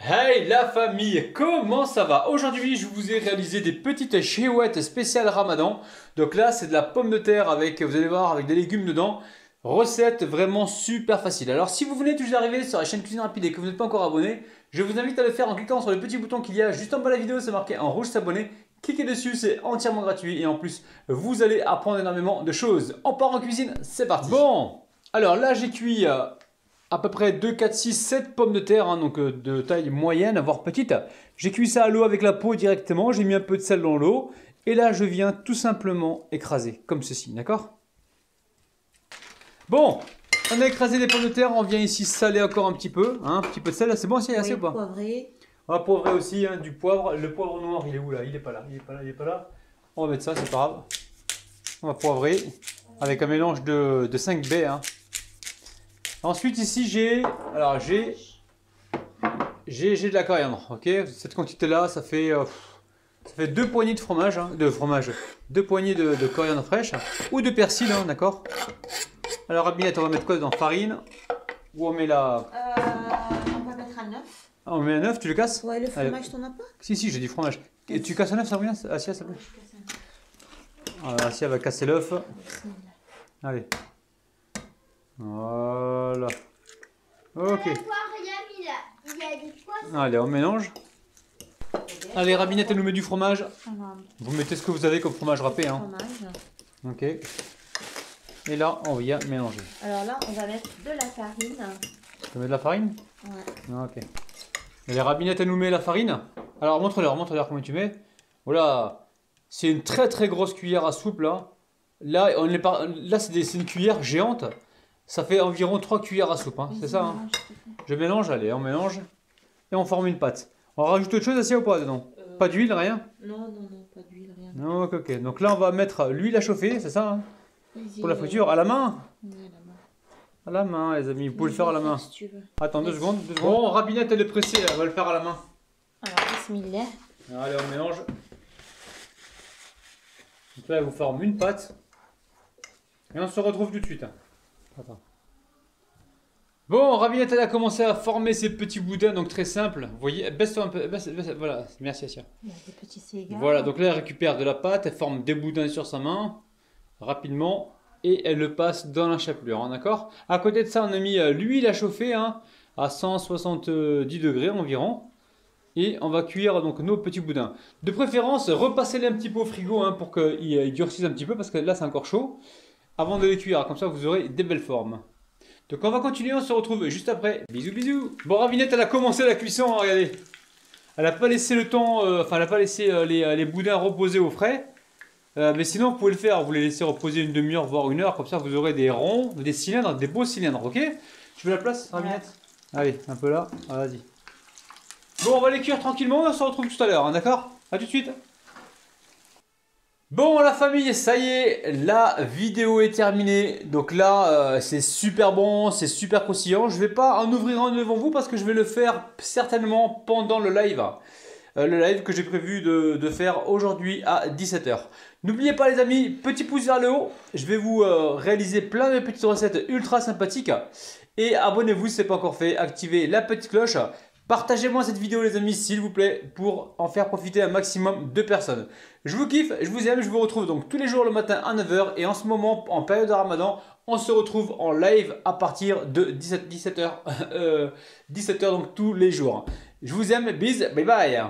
Hey la famille, comment ça va? Aujourd'hui je vous ai réalisé des petites chéouettes spéciales Ramadan. Donc là c'est de la pomme de terre avec, vous allez voir, avec des légumes dedans. Recette vraiment super facile. Alors si vous venez tout juste d'arriver sur la chaîne Cuisine Rapide et que vous n'êtes pas encore abonné, je vous invite à le faire en cliquant sur le petit bouton qu'il y a juste en bas de la vidéo, c'est marqué en rouge s'abonner. Cliquez dessus, c'est entièrement gratuit et en plus vous allez apprendre énormément de choses. On part en cuisine, c'est parti. Bon, alors là j'ai cuit à peu près 2, 4, 6, 7 pommes de terre, hein, donc de taille moyenne, voire petite. J'ai cuit ça à l'eau avec la peau directement, j'ai mis un peu de sel dans l'eau. Et là, je viens tout simplement écraser, comme ceci, d'accord? Bon, on a écrasé les pommes de terre, on vient ici saler encore un petit peu. Hein, un petit peu de sel, c'est bon, c'est assez ou pas? Poivré. On va poivrer aussi, hein, du poivre. Le poivre noir, il est où là? Il est pas là, il est pas là, il est pas là. On va mettre ça, c'est pas grave. On va poivrer avec un mélange de 5 baies. Hein. Ensuite ici j'ai de la coriandre, ok. Cette quantité là ça fait 2 poignées de fromage, hein, 2 poignées de coriandre fraîche ou de persil, hein, d'accord. Alors Abinette, on va mettre quoi dedans? Farine ou on met la... On va mettre un œuf. Ah, on met un œuf, tu le casses? Ouais, le fromage t'en as pas? Si j'ai dit fromage. Et tu casses un œuf, Sabrina? Assia, ça plaît. Voilà, Assia va casser l'œuf. Allez. Voilà. Ok. Allez, on mélange. Allez, Rabinette, elle nous met du fromage. Vous mettez ce que vous avez comme fromage râpé. Hein. Ok. Et là, on vient mélanger. Alors là, on va mettre de la farine. Tu mets de la farine? Ouais. Ok. Allez, Rabinette, elle nous met la farine. Alors, montre-leur combien tu mets. Voilà. C'est une très très grosse cuillère à soupe là. Là, c'est une cuillère géante. Ça fait environ 3 cuillères à soupe, hein, c'est ça hein. Je mélange, allez, on mélange. Et on forme une pâte. On rajoute autre chose aussi ou pas dedans? Pas d'huile, rien? Non, pas d'huile, rien. Non, ok. Donc là, on va mettre l'huile à chauffer, c'est ça hein? Pour la friture, à la main? Oui, à la main. À la main, les amis, vous pouvez le faire à la main. Si tu veux. Attends, 2 secondes. Bon, Rabinette, elle est pressée, elle va le faire à la main. Alors, bismillah. Allez, on mélange. Donc là, elle vous forme une pâte. Et on se retrouve tout de suite. Attends. Bon, Rabinette, elle a commencé à former ses petits boudins, donc très simple. Vous voyez, baisse-toi un peu, voilà, merci Assia. Il y a des petits cigars. Voilà, donc là, elle récupère de la pâte, elle forme des boudins sur sa main, rapidement, et elle le passe dans la chapelure, hein, d'accord? À côté de ça, on a mis l'huile à chauffer, hein, à 170 degrés environ. Et on va cuire donc nos petits boudins. De préférence, repassez-les un petit peu au frigo hein, pour qu'ils durcissent un petit peu, parce que là, c'est encore chaud. Avant de les cuire, comme ça vous aurez des belles formes. Donc on va continuer, on se retrouve juste après. Bisous bisous. Bon, Ravinette, elle a commencé la cuisson, hein, regardez. Elle n'a pas laissé le temps, elle n'a pas laissé les boudins reposer au frais. Mais sinon vous pouvez le faire, vous les laissez reposer une demi-heure voire 1 heure, comme ça vous aurez des ronds, des cylindres, des beaux cylindres, ok? Tu veux la place, Ravinette? Allez, un peu là, ah, vas-y. Bon, on va les cuire tranquillement, on se retrouve tout à l'heure, hein, d'accord? A tout de suite. Bon la famille, ça y est, la vidéo est terminée. Donc là, c'est super bon, c'est super croustillant. Je ne vais pas en ouvrir un devant vous parce que je vais le faire certainement pendant le live. Le live que j'ai prévu de faire aujourd'hui à 17 h. N'oubliez pas les amis, petit pouce vers le haut. Je vais vous réaliser plein de petites recettes ultra sympathiques. Et abonnez-vous si ce n'est pas encore fait, activez la petite cloche. Partagez-moi cette vidéo les amis s'il vous plaît pour en faire profiter un maximum de personnes. Je vous kiffe, je vous aime, je vous retrouve donc tous les jours le matin à 9 h et en ce moment en période de Ramadan, on se retrouve en live à partir de 17 h donc tous les jours. Je vous aime, bis, bye bye.